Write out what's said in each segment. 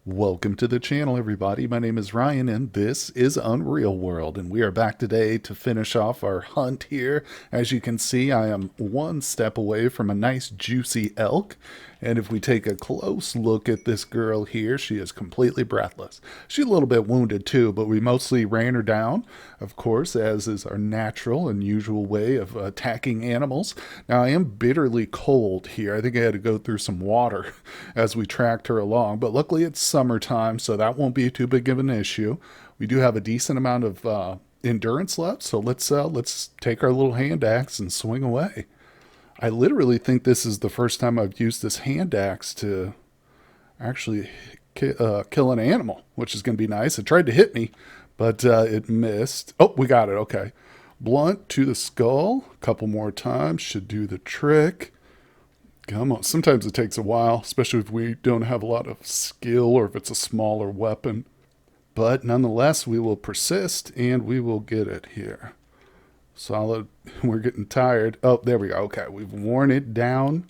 Welcome to the channel, everybody. My name is Ryan, and this is Unreal World, and we are back today to finish off our hunt here. As you can see, I am one step away from a nice juicy elk, and if we take a close look at this girl here, she is completely breathless. She's a little bit wounded too, but we mostly ran her down, of course, as is our natural and usual way of attacking animals. Now, I am bitterly cold here. I think I had to go through some water as we tracked her along, but luckily it's summertime, so that won't be too big of an issue. We do have a decent amount of endurance left, so let's take our little hand axe and swing away. I literally think this is the first time I've used this hand axe to actually kill an animal, which is going to be nice. It tried to hit me, but it missed. Oh, we got it. Okay. Blunt to the skull. A couple more times should do the trick. Come on. Sometimes it takes a while, especially if we don't have a lot of skill or if it's a smaller weapon. But nonetheless, we will persist and we will get it here. Solid. We're getting tired. Oh, there we go. Okay, we've worn it down.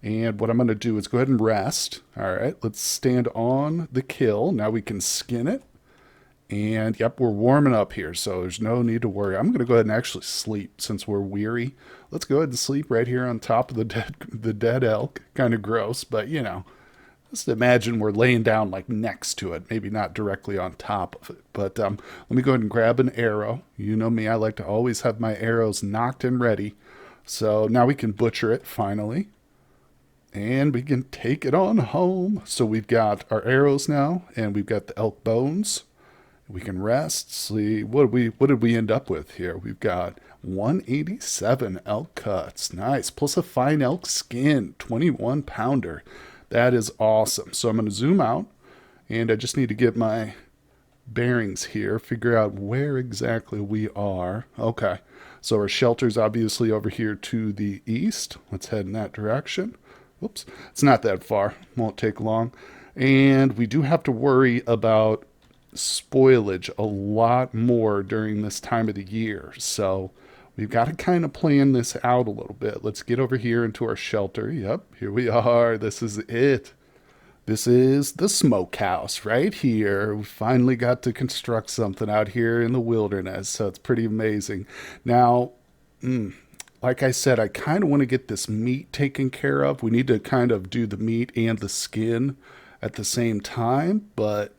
And what I'm going to do is go ahead and rest. All right, let's stand on the kill. Now we can skin it. And yep, we're warming up here, so there's no need to worry. I'm going to go ahead and actually sleep since we're weary. Let's go ahead and sleep right here on top of the dead elk. Kind of gross, but you know, just imagine we're laying down like next to it, maybe not directly on top of it. But let me go ahead and grab an arrow. You know me, I like to always have my arrows knocked and ready. So now we can butcher it finally. And we can take it on home. So we've got our arrows now, and we've got the elk bones. We can rest. See, what did we end up with here? We've got 187 elk cuts. Nice. Plus a fine elk skin, 21 pounder. That is awesome. So I'm going to zoom out, and I just need to get my bearings here, figure out where exactly we are. Okay, so our shelter's obviously over here to the east. Let's head in that direction. Oops, it's not that far. Won't take long. And we do have to worry about spoilage a lot more during this time of the year. So we've got to kind of plan this out a little bit. Let's get over here into our shelter. Yep, here we are. This is it. This is the Smokehouse right here. We finally got to construct something out here in the wilderness, so it's pretty amazing. Now, like I said, I kind of want to get this meat taken care of. We need to kind of do the meat and the skin at the same time, but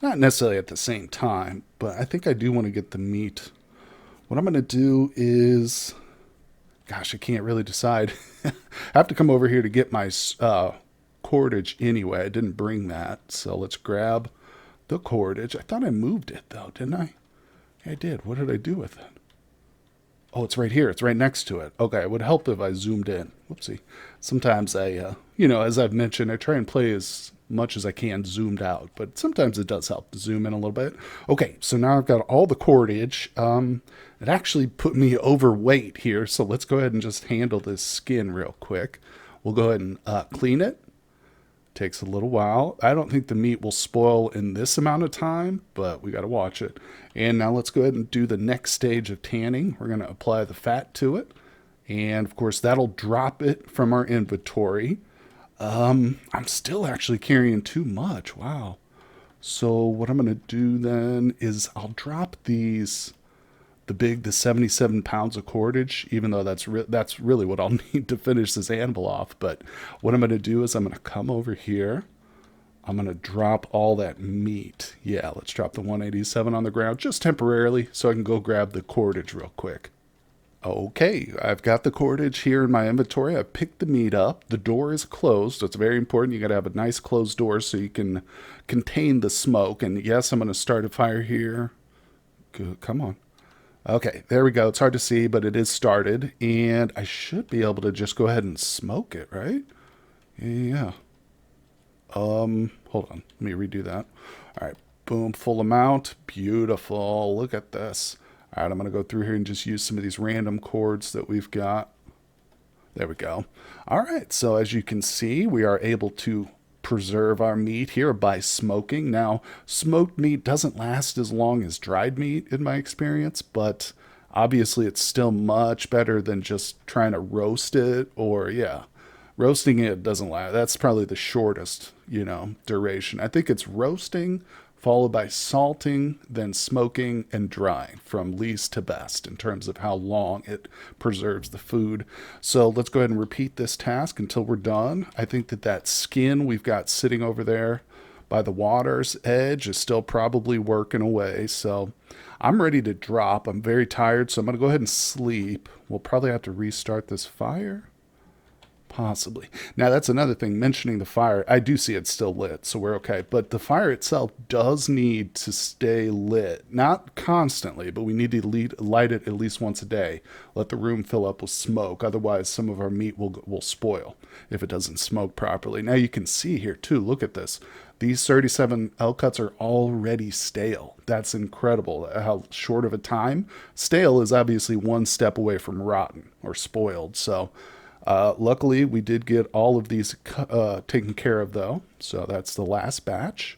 not necessarily at the same time, but I think I do want to get the meat. What I'm going to do is, gosh, I can't really decide. I have to come over here to get my cordage anyway. I didn't bring that, so let's grab the cordage. I thought I moved it, though, didn't I? I did. What did I do with it? Oh, it's right here. It's right next to it. Okay, it would help if I zoomed in. Whoopsie. Sometimes as I've mentioned, I try and play as much as I can zoomed out, but sometimes it does help to zoom in a little bit. Okay, so now I've got all the cordage. It actually put me overweight here, so let's go ahead and just handle this skin real quick. We'll go ahead and clean it. Takes a little while. I don't think the meat will spoil in this amount of time, but we got to watch it. And now let's go ahead and do the next stage of tanning. We're going to apply the fat to it. And of course, that'll drop it from our inventory. I'm still actually carrying too much. Wow. So what I'm going to do then is I'll drop the 77 pounds of cordage, even though that's really what I'll need to finish this animal off. But what I'm going to do is I'm going to come over here. I'm going to drop all that meat. Yeah, let's drop the 187 on the ground just temporarily so I can go grab the cordage real quick. Okay, I've got the cordage here in my inventory. I've picked the meat up. The door is closed. So it's very important. You got to have a nice closed door so you can contain the smoke. And yes, I'm going to start a fire here. Good. Come on. Okay, there we go. It's hard to see, but it is started. And I should be able to just go ahead and smoke it, right? Yeah. Hold on. Let me redo that. All right. Boom. Full amount. Beautiful. Look at this. All right, I'm going to go through here and just use some of these random cords that we've got. There we go. All right, so as you can see, we are able to preserve our meat here by smoking. Now, smoked meat doesn't last as long as dried meat in my experience, but obviously it's still much better than just trying to roast it or, Roasting it doesn't last. That's probably the shortest, duration. I think it's roasting followed by salting, then smoking and drying from least to best in terms of how long it preserves the food. So let's go ahead and repeat this task until we're done. I think that skin we've got sitting over there by the water's edge is still probably working away. So I'm ready to drop. I'm very tired, so I'm going to go ahead and sleep. We'll probably have to restart this fire. Possibly. Now, that's another thing, mentioning the fire. I do see it's still lit, so we're okay. But the fire itself does need to stay lit. Not constantly, but we need to light it at least once a day. Let the room fill up with smoke. Otherwise, some of our meat will spoil if it doesn't smoke properly. Now, you can see here, too. Look at this. These 37 elk cuts are already stale. That's incredible how short of a time. Stale is obviously one step away from rotten or spoiled, so... luckily, we did get all of these taken care of, though. So that's the last batch.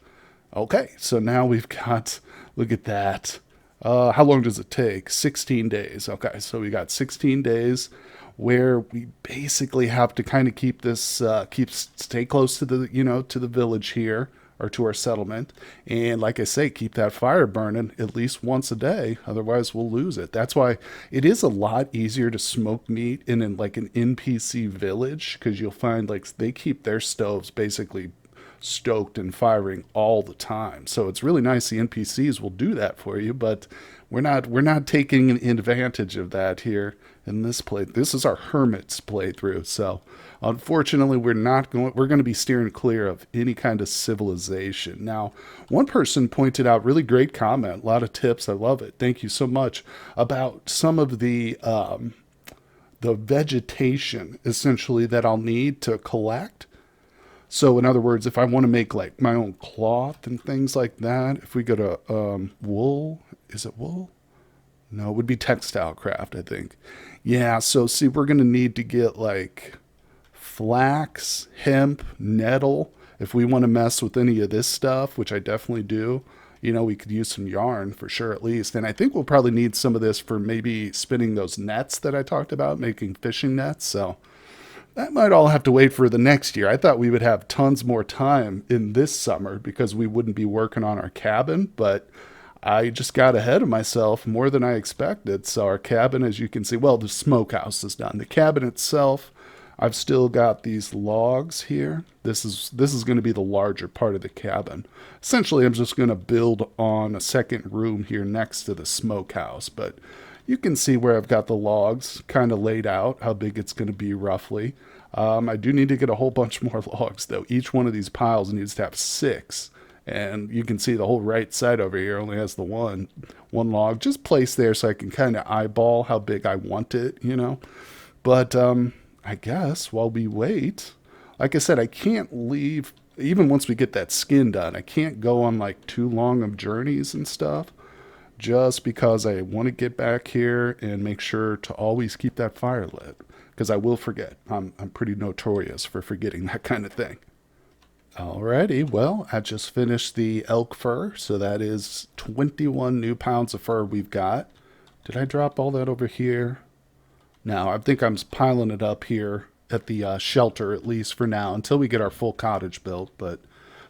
Okay, so now we've got, look at that. How long does it take? 16 days. Okay, so we got 16 days where we basically have to kind of keep this, stay close to the, to the village here or to our settlement. And like I say, keep that fire burning at least once a day. Otherwise, we'll lose it. That's why it is a lot easier to smoke meat in like an NPC village, because you'll find like they keep their stoves basically stoked and firing all the time. So it's really nice the NPCs will do that for you, but we're not taking advantage of that here in this play. This is our hermit's playthrough. So unfortunately, we're going to be steering clear of any kind of civilization. Now, one person pointed out, really great comment, a lot of tips. I love it. Thank you so much, about some of the vegetation essentially that I'll need to collect. So in other words, if I want to make like my own cloth and things like that, if we go to wool, is it wool? No, it would be textile craft, I think. Yeah, so see, we're going to need to get like flax, hemp, nettle. If we want to mess with any of this stuff, which I definitely do, we could use some yarn for sure at least. And I think we'll probably need some of this for maybe spinning those nets that I talked about, making fishing nets. So that might all have to wait for the next year. I thought we would have tons more time in this summer because we wouldn't be working on our cabin, but I just got ahead of myself more than I expected. So our cabin, as you can see, well, the smokehouse is done. The cabin itself, I've still got these logs here. This is going to be the larger part of the cabin. Essentially, I'm just going to build on a second room here next to the smokehouse, but you can see where I've got the logs kind of laid out, how big it's going to be roughly. I do need to get a whole bunch more logs, though. Each one of these piles needs to have 6. And you can see the whole right side over here only has the one log just placed there so I can kind of eyeball how big I want it, But I guess while we wait, like I said, I can't leave, even once we get that skin done, I can't go on like too long of journeys and stuff, just because I want to get back here and make sure to always keep that fire lit, because I will forget. I'm pretty notorious for forgetting that kind of thing. Alrighty, well, I just finished the elk fur, so that is 21 new pounds of fur we've got. Did I drop all that over here? No, I think I'm piling it up here at the shelter, at least for now, until we get our full cottage built. But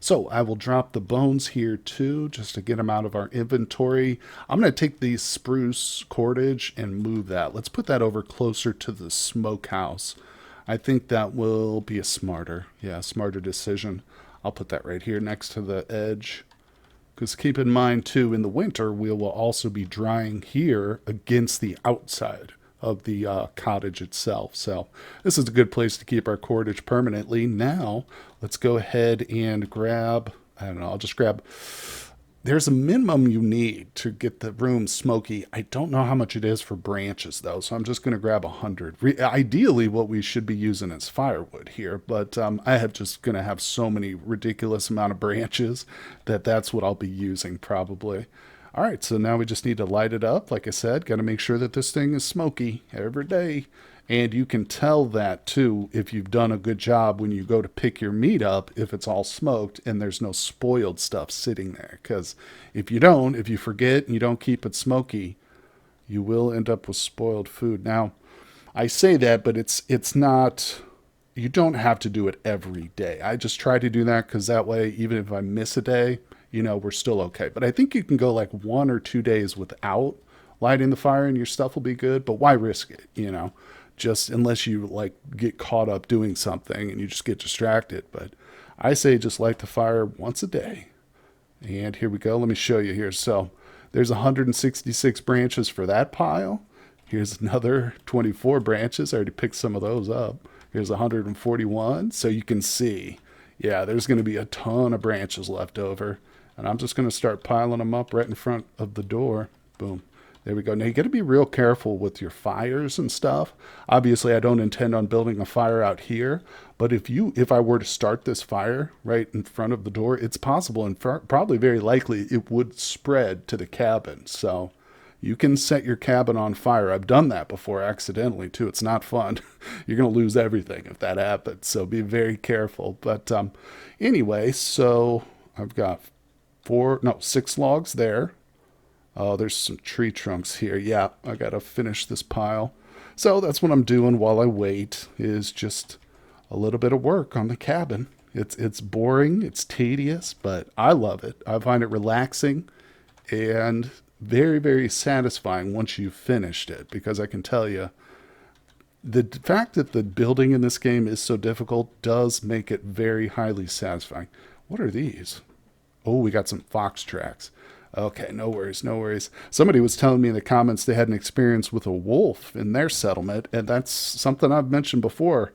so I will drop the bones here too, just to get them out of our inventory. I'm going to take the spruce cordage and move that. Let's put that over closer to the smokehouse. I think that will be a smarter decision. I'll put that right here next to the edge. Because keep in mind, too, in the winter, we will also be drying here against the outside of the cottage itself. So this is a good place to keep our cordage permanently. Now, let's go ahead and grab, I don't know, I'll just grab, there's a minimum you need to get the room smoky. I don't know how much it is for branches, though, so I'm just going to grab 100. Ideally, what we should be using is firewood here, but I have just going to have so many ridiculous amount of branches that's what I'll be using probably. All right, so now we just need to light it up. Like I said, got to make sure that this thing is smoky every day. And you can tell that, too, if you've done a good job when you go to pick your meat up, if it's all smoked and there's no spoiled stuff sitting there. Because if you forget and you don't keep it smoky, you will end up with spoiled food. Now, I say that, but it's not you don't have to do it every day. I just try to do that because that way, even if I miss a day, we're still okay. But I think you can go like 1 or 2 days without lighting the fire and your stuff will be good. But why risk it, Just unless you like get caught up doing something and you just get distracted. But I say just light the fire once a day. And here we go. Let me show you here. So there's 166 branches for that pile. Here's another 24 branches. I already picked some of those up. Here's 141. So you can see, yeah, there's going to be a ton of branches left over. And I'm just going to start piling them up right in front of the door. Boom. There we go. Now you got to be real careful with your fires and stuff. Obviously, I don't intend on building a fire out here, but if I were to start this fire right in front of the door, it's possible and probably very likely it would spread to the cabin. So you can set your cabin on fire. I've done that before accidentally too. It's not fun. You're going to lose everything if that happens. So be very careful. But anyway, so I've got 6 logs there. Oh, there's some tree trunks here. Yeah, I got to finish this pile. So that's what I'm doing while I wait, is just a little bit of work on the cabin. It's boring, it's tedious, but I love it. I find it relaxing and very, very satisfying once you've finished it, because I can tell you, the fact that the building in this game is so difficult does make it very highly satisfying. What are these? Oh, we got some fox tracks. Okay, no worries, no worries. Somebody was telling me in the comments they had an experience with a wolf in their settlement, and that's something I've mentioned before.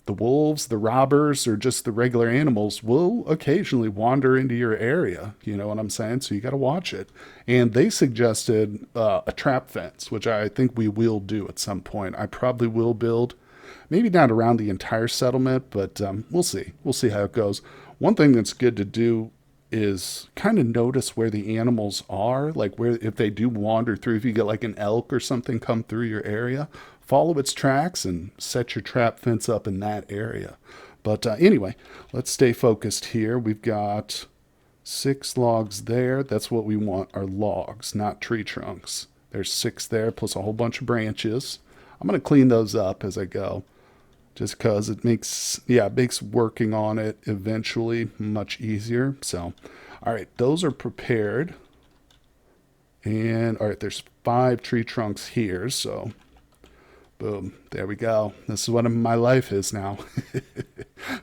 The wolves, the robbers, or just the regular animals will occasionally wander into your area. You know what I'm saying? So you got to watch it. And they suggested a trap fence, which I think we will do at some point. I probably will build, maybe not around the entire settlement, but we'll see. We'll see how it goes. One thing that's good to do is kind of notice where the animals are, like where, if they do wander through, if you get like an elk or something come through your area, follow its tracks and set your trap fence up in that area. But anyway, let's stay focused here. We've got 6 logs there. That's what we want, are logs, not tree trunks. There's 6 there, plus a whole bunch of branches. I'm going to clean those up as I go, just because it makes working on it eventually much easier. So, all right, those are prepared. And all right, there's 5 tree trunks here. So, boom, there we go. This is what my life is now.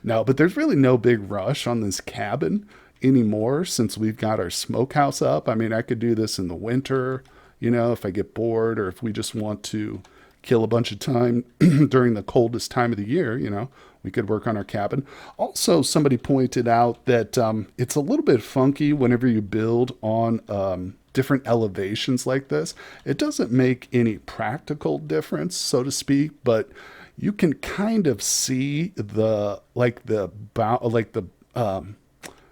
No, but there's really no big rush on this cabin anymore since we've got our smokehouse up. I mean, I could do this in the winter, if I get bored, or if we just want to kill a bunch of time during the coldest time of the year, we could work on our cabin. Also, somebody pointed out that it's a little bit funky whenever you build on different elevations like this. It doesn't make any practical difference, so to speak, but you can kind of see I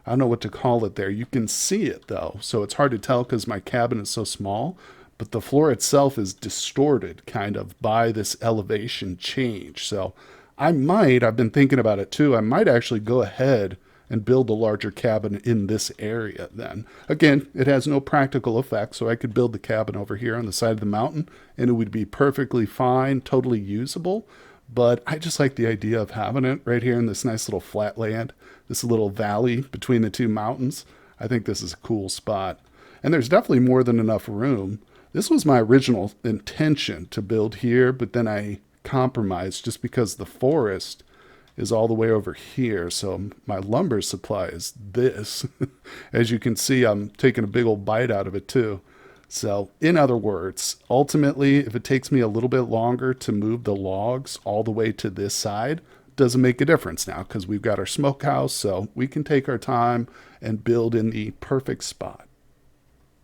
don't know what to call it there. You can see it though, so it's hard to tell because my cabin is so small. But the floor itself is distorted kind of by this elevation change. So I've been thinking about it too, I might actually go ahead and build a larger cabin in this area then. Again, it has no practical effect, so I could build the cabin over here on the side of the mountain and it would be perfectly fine, totally usable. But I just like the idea of having it right here in this nice little flat land, this little valley between the 2 mountains. I think this is a cool spot. And there's definitely more than enough room. This was my original intention to build here, but then I compromised just because the forest is all the way over here. So my lumber supply is this. As you can see, I'm taking a big old bite out of it too. So in other words, ultimately, if it takes me a little bit longer to move the logs all the way to this side, doesn't make a difference now because we've got our smokehouse, so we can take our time and build in the perfect spot.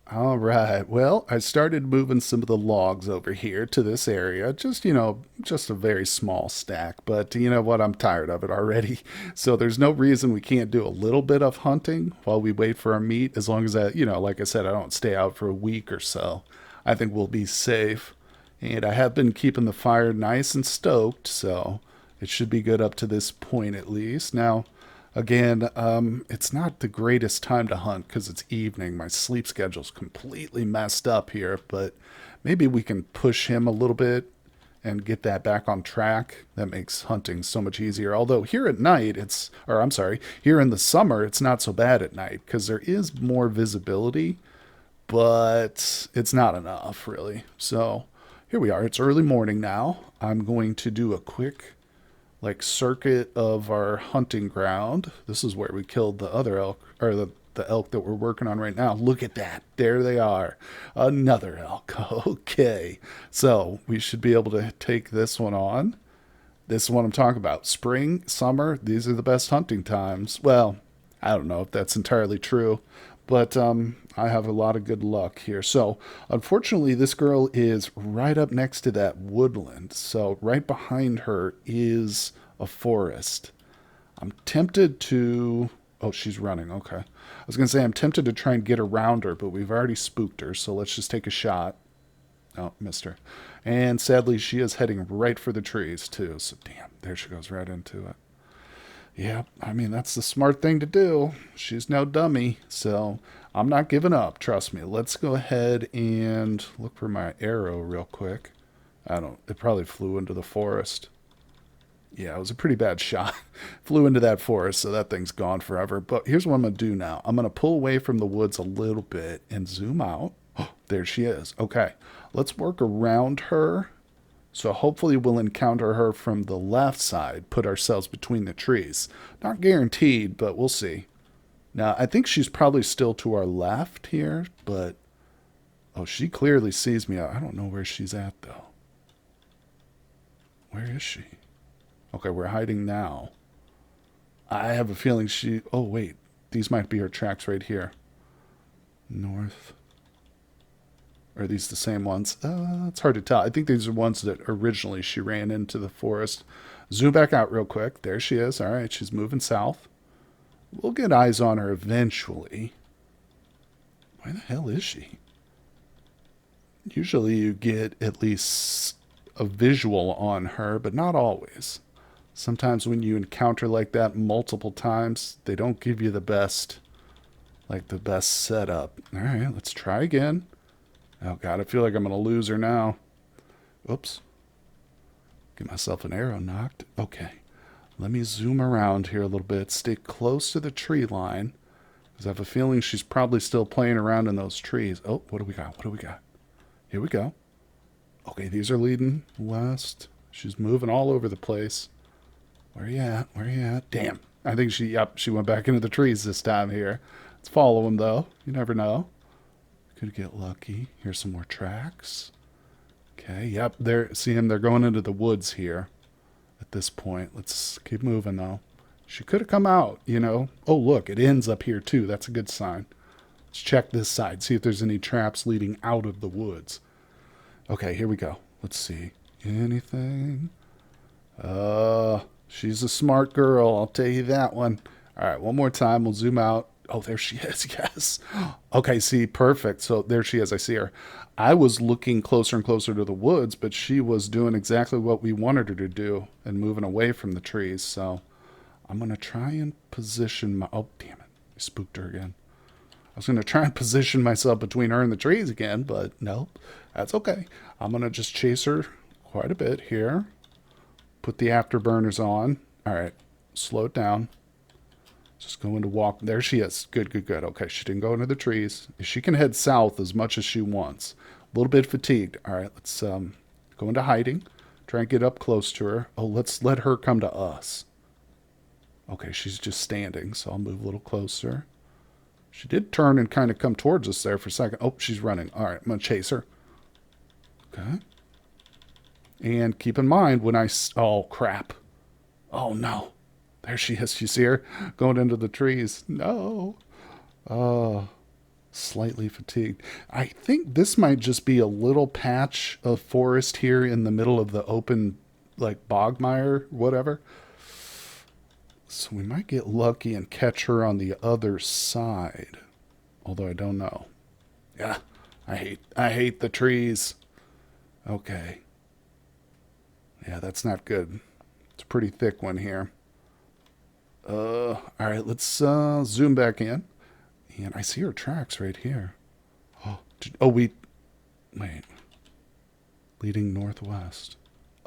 All right. Well, I started moving some of the logs over here to this area. Just a very small stack. But you know what? I'm tired of it already. So there's no reason we can't do a little bit of hunting while we wait for our meat. As long as like I said, I don't stay out for a week or so. I think we'll be safe. And I have been keeping the fire nice and stoked. So it should be good up to this point at least. Now, again, it's not the greatest time to hunt because it's evening. My sleep schedule's completely messed up here, but maybe we can push him a little bit and get that back on track. That makes hunting so much easier. Although here at night, here in the summer, it's not so bad at night because there is more visibility, but it's not enough really. So here we are. It's early morning now. I'm going to do a quick circuit of our hunting ground. This is where we killed the other elk, or the elk that we're working on right now. Look at that. There they are. Another elk. Okay. So we should be able to take this one on. This is what I'm talking about. Spring, summer, these are the best hunting times. Well, I don't know if that's entirely true, but I have a lot of good luck here. So, unfortunately, this girl is right up next to that woodland. So, right behind her is a forest. I'm tempted to. Oh, she's running. Okay. I was going to say I'm tempted to try and get around her, but we've already spooked her. So, let's just take a shot. Oh, missed her. And sadly, she is heading right for the trees, too. So, damn, there she goes right into it. Yeah, I mean, that's the smart thing to do. She's no dummy, so I'm not giving up, trust me. Let's go ahead and look for my arrow real quick. It probably flew into the forest. Yeah, it was a pretty bad shot. Flew into that forest, so that thing's gone forever. But here's what I'm going to do now. I'm going to pull away from the woods a little bit and zoom out. Oh, there she is. Okay, let's work around her. So hopefully we'll encounter her from the left side, put ourselves between the trees. Not guaranteed, but we'll see. Now, I think she's probably still to our left here, but... Oh, she clearly sees me. I don't know where she's at, though. Where is she? Okay, we're hiding now. I have a feeling she... Oh, wait. These might be her tracks right here. North... Are these the same ones? It's hard to tell. I think these are ones that originally she ran into the forest. Zoom back out real quick. There she is. All right, she's moving south. We'll get eyes on her eventually. Where the hell is she? Usually you get at least a visual on her, but not always. Sometimes when you encounter like that multiple times, they don't give you the best setup. All right, let's try again. Oh, God, I feel like I'm going to lose her now. Oops. Get myself an arrow knocked. Okay. Let me zoom around here a little bit. Stay close to the tree line. Because I have a feeling she's probably still playing around in those trees. Oh, what do we got? What do we got? Here we go. Okay, these are leading west. She's moving all over the place. Where you at? Where you at? Damn. I think she went back into the trees this time here. Let's follow him, though. You never know. Could get lucky. Here's some more tracks. Okay, yep, see him, they're going into the woods here at this point. Let's keep moving, though. She could have come out, you know. Oh, look, it ends up here, too. That's a good sign. Let's check this side, see if there's any traps leading out of the woods. Okay, here we go. Let's see. Anything? She's a smart girl, I'll tell you that one. All right, one more time. We'll zoom out. Oh, there she is, yes. Okay, see, perfect. So there she is, I see her. I was looking closer and closer to the woods, but she was doing exactly what we wanted her to do and moving away from the trees. So I'm going to try and position my... Oh, damn it. I spooked her again. I was going to try and position myself between her and the trees again, but no, that's okay. I'm going to just chase her quite a bit here. Put the afterburners on. All right, slow it down. Just going to walk. There she is. Good, good, good. Okay, she didn't go into the trees. She can head south as much as she wants. A little bit fatigued. All right, let's go into hiding. Try and get up close to her. Oh, let's let her come to us. Okay, she's just standing, so I'll move a little closer. She did turn and kind of come towards us there for a second. Oh, she's running. All right, I'm going to chase her. Okay. And keep in mind when I... Oh, crap. Oh, no. There she is. You see her going into the trees. No. Oh, slightly fatigued. I think this might just be a little patch of forest here in the middle of the open, like, bogmire, whatever. So we might get lucky and catch her on the other side. Although I don't know. Yeah, I hate the trees. Okay. Yeah, that's not good. It's a pretty thick one here. All right, let's zoom back in. And I see her tracks right here. Wait. Leading northwest.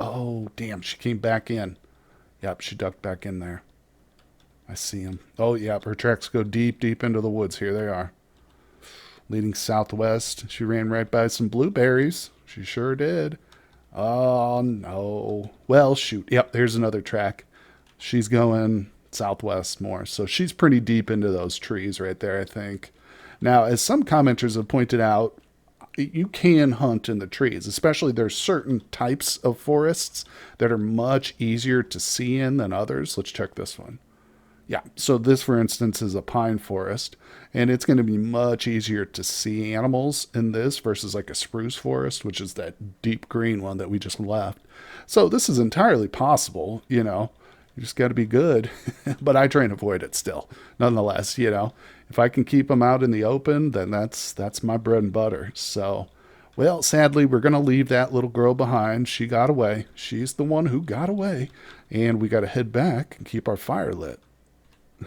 Oh, damn, she came back in. Yep, she ducked back in there. I see him. Oh, yep, her tracks go deep, deep into the woods. Here they are. Leading southwest. She ran right by some blueberries. She sure did. Oh, no. Well, shoot. Yep, there's another track. She's going southwest more. So she's pretty deep into those trees right there, I think. Now, as some commenters have pointed out, you can hunt in the trees, especially there's certain types of forests that are much easier to see in than others. Let's check this one. Yeah, so this, for instance, is a pine forest, and it's going to be much easier to see animals in this versus like a spruce forest, which is that deep green one that we just left. So this is entirely possible, you know. You just got to be good, but I try and avoid it still. Nonetheless, you know, if I can keep them out in the open, then that's my bread and butter. So, well, sadly, we're going to leave that little girl behind. She got away. She's the one who got away, and we got to head back and keep our fire lit.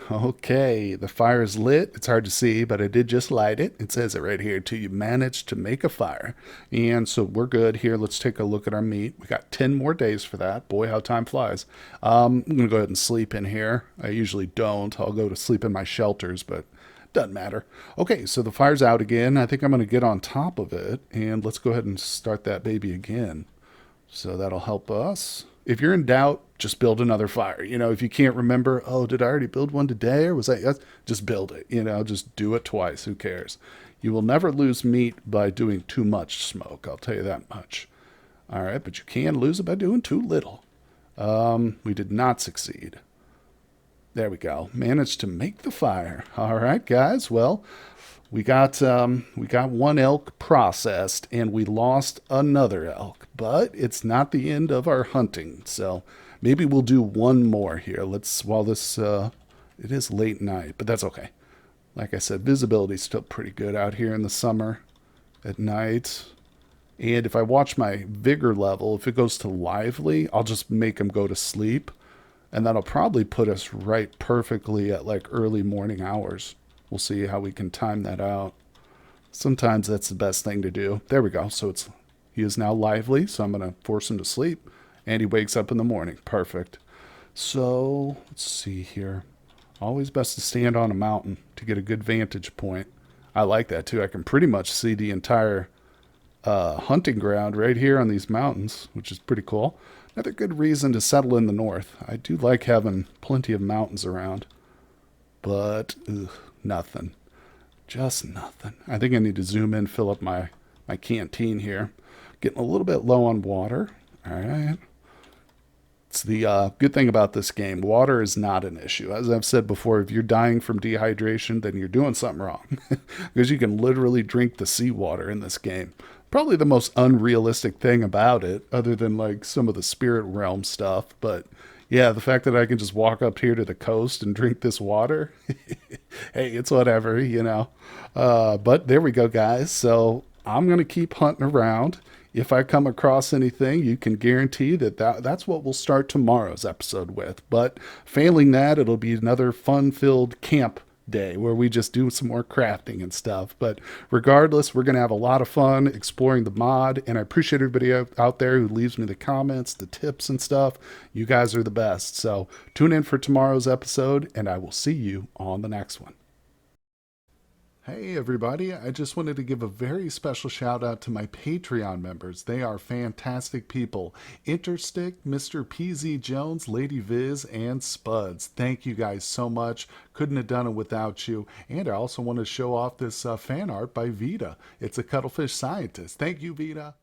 Okay, the fire is lit. It's hard to see, but I did just light it. It says it right here, till you manage to make a fire. And so we're good here. Let's take a look at our meat. We got 10 more days for that. Boy, how time flies. I'm going to go ahead and sleep in here. I usually don't. I'll go to sleep in my shelters, but doesn't matter. Okay, so the fire's out again. I think I'm going to get on top of it, and let's go ahead and start that baby again. So that'll help us. If you're in doubt, just build another fire. You know, if you can't remember, oh, did I already build one today? Or was that, yes? Just build it. You know, just do it twice. Who cares? You will never lose meat by doing too much smoke. I'll tell you that much. All right, but you can lose it by doing too little. We did not succeed. There we go. Managed to make the fire. All right, guys. Well, we got one elk processed and we lost another elk, but it's not the end of our hunting. So maybe we'll do one more here. Let's while this it is late night, but that's okay. Like I said, visibility is still pretty good out here in the summer at night. And if I watch my vigor level, if it goes to lively, I'll just make them go to sleep. And that'll probably put us right perfectly at like early morning hours. We'll see how we can time that out. Sometimes that's the best thing to do. There we go. So he is now lively, so I'm going to force him to sleep. And he wakes up in the morning. Perfect. So let's see here. Always best to stand on a mountain to get a good vantage point. I like that too. I can pretty much see the entire hunting ground right here on these mountains, which is pretty cool. Another good reason to settle in the north. I do like having plenty of mountains around. But nothing. Just nothing. I think I need to zoom in, fill up my canteen here. Getting a little bit low on water. All right. It's the good thing about this game. Water is not an issue. As I've said before, if you're dying from dehydration, then you're doing something wrong. Because you can literally drink the seawater in this game. Probably the most unrealistic thing about it, other than like some of the spirit realm stuff. But yeah, the fact that I can just walk up here to the coast and drink this water, hey, it's whatever, you know. But there we go, guys. So I'm going to keep hunting around. If I come across anything, you can guarantee that's what we'll start tomorrow's episode with. But failing that, it'll be another fun-filled camp day where we just do some more crafting and stuff. But regardless, we're going to have a lot of fun exploring the mod, and I appreciate everybody out there who leaves me the comments, the tips and stuff. You guys are the best. So tune in for tomorrow's episode, and I will see you on the next one. Hey everybody, I just wanted to give a very special shout out to my Patreon members. They are fantastic people. Interstick, Mr. PZ Jones, Lady Viz, and Spuds. Thank you guys so much. Couldn't have done it without you. And I also want to show off this fan art by Vita. It's a cuttlefish scientist. Thank you, Vita.